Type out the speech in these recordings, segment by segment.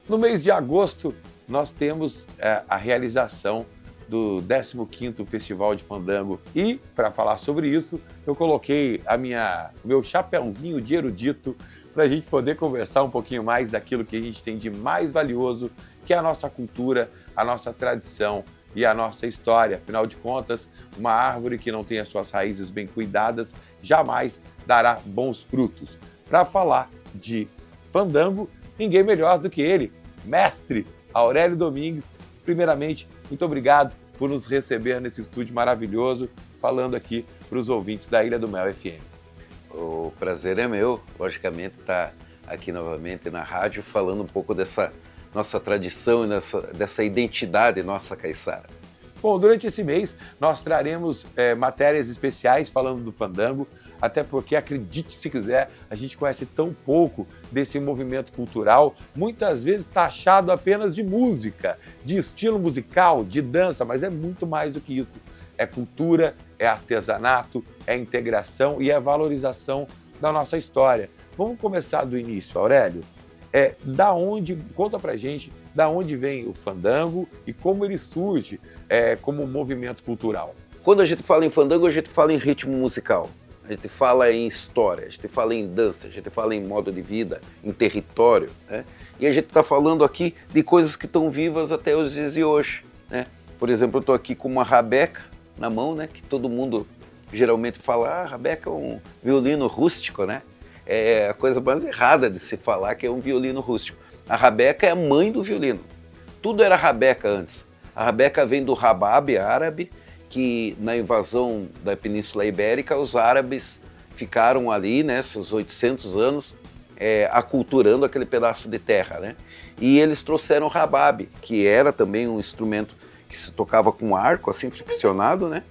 No mês de agosto, nós temos a realização do 15º Festival de Fandango. E, para falar sobre isso, eu coloquei o meu chapéuzinho de erudito para a gente poder conversar um pouquinho mais daquilo que a gente tem de mais valioso, que é a nossa cultura, a nossa tradição e a nossa história. Afinal de contas, uma árvore que não tem as suas raízes bem cuidadas jamais dará bons frutos. Para falar de fandango, ninguém melhor do que ele, mestre Aurélio Domingues. Primeiramente, muito obrigado por nos receber nesse estúdio maravilhoso, falando aqui para os ouvintes da Ilha do Mel FM. O prazer é meu, logicamente, estar aqui novamente na rádio, falando um pouco dessa nossa tradição e dessa identidade nossa caiçara. Bom, durante esse mês nós traremos matérias especiais falando do fandango, até porque, acredite se quiser, a gente conhece tão pouco desse movimento cultural, muitas vezes taxado apenas de música, de estilo musical, de dança, mas é muito mais do que isso. É cultura, é artesanato, é integração e é valorização da nossa história. Vamos começar do início, Aurélio. Conta pra gente da onde vem o fandango e como ele surge como movimento cultural. Quando a gente fala em fandango, a gente fala em ritmo musical. A gente fala em história, a gente fala em dança, a gente fala em modo de vida, em território, né? E a gente está falando aqui de coisas que estão vivas até os dias de hoje, né? Por exemplo, eu estou aqui com uma rabeca na mão, né? Que todo mundo geralmente fala, rabeca é um violino rústico, né? É a coisa mais errada de se falar que é um violino rústico. A rabeca é a mãe do violino. Tudo era rabeca antes. A rabeca vem do rabab árabe, que na invasão da Península Ibérica, os árabes ficaram ali, né, seus 800 anos, aculturando aquele pedaço de terra, né? E eles trouxeram o rabab, que era também um instrumento que se tocava com arco, assim, friccionado, né?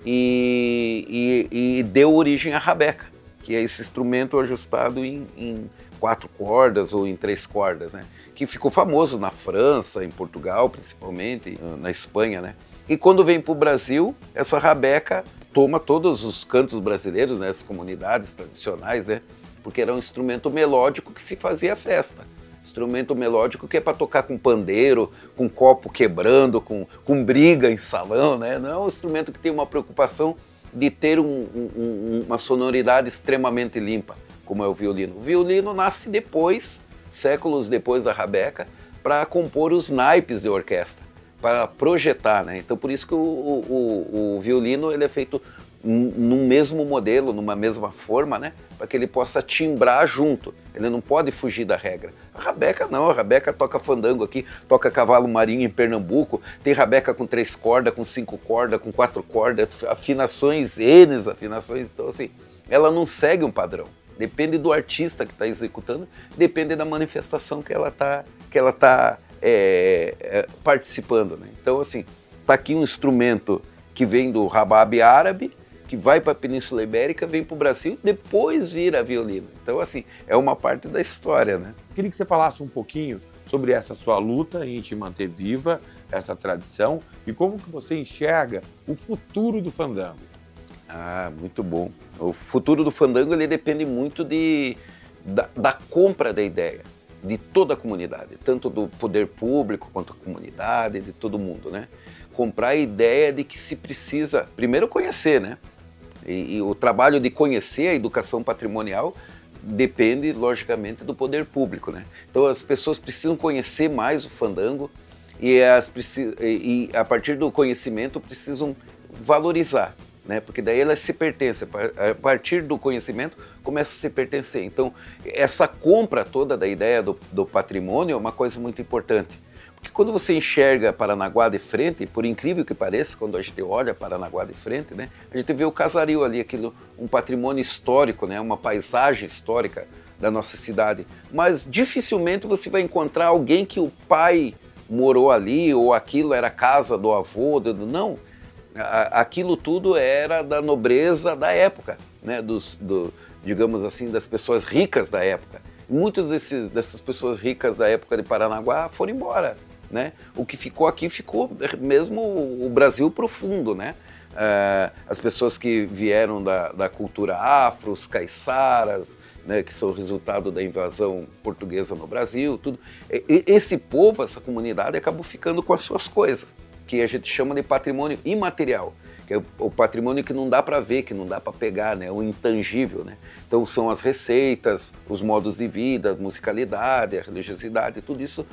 E deu origem à rabeca, que é esse instrumento ajustado em 4 cordas ou em 3 cordas, né? Que ficou famoso na França, em Portugal, principalmente, na Espanha, né? E quando vem para o Brasil, essa rabeca toma todos os cantos brasileiros, né, as comunidades tradicionais, né, porque era um instrumento melódico que se fazia festa. Instrumento melódico que é para tocar com pandeiro, com copo quebrando, com briga em salão, né? Não é um instrumento que tem uma preocupação de ter uma sonoridade extremamente limpa, como é o violino. O violino nasce depois, séculos depois da rabeca, para compor os naipes de orquestra, para projetar, né? Então por isso que o violino ele é feito num mesmo modelo, numa mesma forma, né? Para que ele possa timbrar junto, ele não pode fugir da regra. A rabeca não, a rabeca toca fandango aqui, toca cavalo marinho em Pernambuco, tem rabeca com 3 cordas, com 5 cordas, com 4 cordas, afinações, afinações, então assim, ela não segue um padrão. Depende do artista que está executando, depende da manifestação que ela tá participando, né? Então, assim, está aqui um instrumento que vem do rabab árabe, que vai para a Península Ibérica, vem para o Brasil, depois vira violino. Então, assim, é uma parte da história, né? Queria que você falasse um pouquinho sobre essa sua luta em te manter viva, essa tradição, e como que você enxerga o futuro do fandango. Ah, muito bom. O futuro do fandango ele depende muito da compra da ideia, de toda a comunidade, tanto do poder público quanto da comunidade, de todo mundo, né? Comprar a ideia de que se precisa, primeiro, conhecer, né? E o trabalho de conhecer a educação patrimonial depende, logicamente, do poder público, né? Então as pessoas precisam conhecer mais o fandango e a partir do conhecimento precisam valorizar, né? Porque daí elas se pertencem, a partir do conhecimento começa a se pertencer. Então essa compra toda da ideia do patrimônio é uma coisa muito importante, porque quando você enxerga Paranaguá de frente, por incrível que pareça, quando a gente olha Paranaguá de frente, né, a gente vê o Casaril ali, um patrimônio histórico, né, uma paisagem histórica da nossa cidade, mas dificilmente você vai encontrar alguém que o pai morou ali, ou aquilo era a casa do avô, não. Aquilo tudo era da nobreza da época, né? Digamos assim, das pessoas ricas da época. Muitas dessas pessoas ricas da época de Paranaguá foram embora, né? O que ficou aqui ficou mesmo o Brasil profundo, né? as pessoas que vieram da cultura afro, os caiçaras, né, que são o resultado da invasão portuguesa no Brasil, tudo. Esse povo, essa comunidade, acabou ficando com as suas coisas, que a gente chama de patrimônio imaterial, que é o patrimônio que não dá para ver, que não dá para pegar, né, o intangível, né? Então são as receitas, os modos de vida, a musicalidade, a religiosidade, tudo isso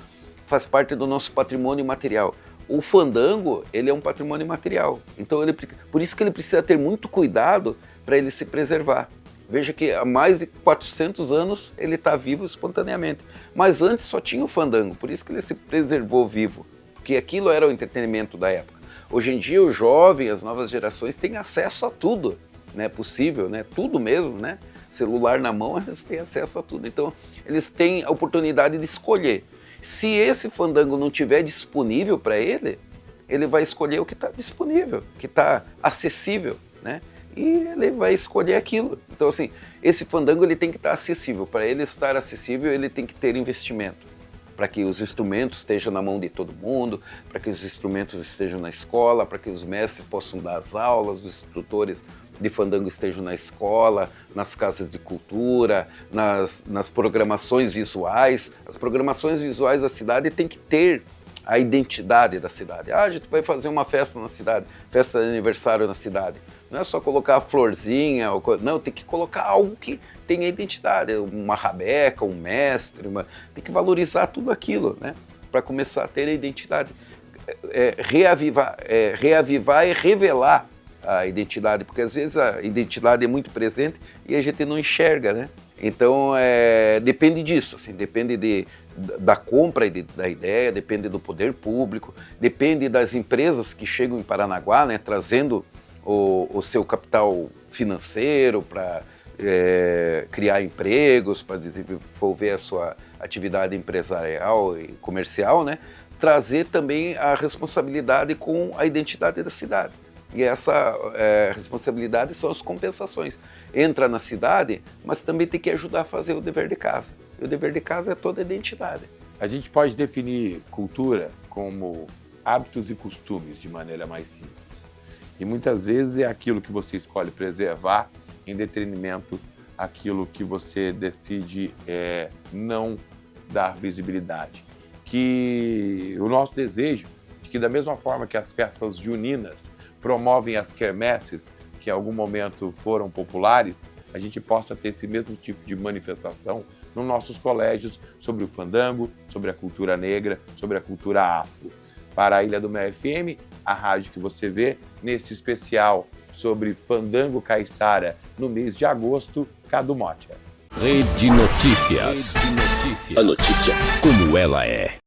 faz parte do nosso patrimônio imaterial. O fandango, ele é um patrimônio imaterial, então por isso que ele precisa ter muito cuidado para ele se preservar. Veja que há mais de 400 anos ele está vivo espontaneamente. Mas antes só tinha o fandango, por isso que ele se preservou vivo. Porque aquilo era o entretenimento da época. Hoje em dia o jovem, as novas gerações têm acesso a tudo, né, possível, né, tudo mesmo, né? Celular na mão, eles têm acesso a tudo. Então eles têm a oportunidade de escolher. Se esse fandango não estiver disponível para ele, ele vai escolher o que está disponível, que está acessível, né? E ele vai escolher aquilo. Então, assim, esse fandango ele tem que estar acessível. Para ele estar acessível, ele tem que ter investimento. Para que os instrumentos estejam na mão de todo mundo, para que os instrumentos estejam na escola, para que os mestres possam dar as aulas, os instrutores de fandango estejam na escola, nas casas de cultura, nas programações visuais. As programações visuais da cidade têm que ter a identidade da cidade. A gente vai fazer uma festa na cidade, festa de aniversário na cidade. Não é só colocar a florzinha, não, tem que colocar algo que tenha identidade, uma rabeca, um mestre, tem que valorizar tudo aquilo, né? Para começar a ter a identidade. Reavivar e revelar a identidade, porque às vezes a identidade é muito presente e a gente não enxerga, né? Então, depende disso, assim, depende da compra da ideia, depende do poder público, depende das empresas que chegam em Paranaguá, né, trazendo o seu capital financeiro para criar empregos, para desenvolver a sua atividade empresarial e comercial, né, trazer também a responsabilidade com a identidade da cidade. E essa responsabilidade são as compensações. Entra na cidade, mas também tem que ajudar a fazer o dever de casa. E o dever de casa é toda a identidade. A gente pode definir cultura como hábitos e costumes de maneira mais simples. E muitas vezes é aquilo que você escolhe preservar em detrimento àquilo que você decide não dar visibilidade. Que o nosso desejo de que da mesma forma que as festas juninas promovem as quermesses, que em algum momento foram populares, a gente possa ter esse mesmo tipo de manifestação nos nossos colégios sobre o fandango, sobre a cultura negra, sobre a cultura afro. Para a Ilha do Mel FM, a rádio que você vê, nesse especial sobre fandango caiçara no mês de agosto, Cadu Motta. Rede Notícias. A notícia como ela é.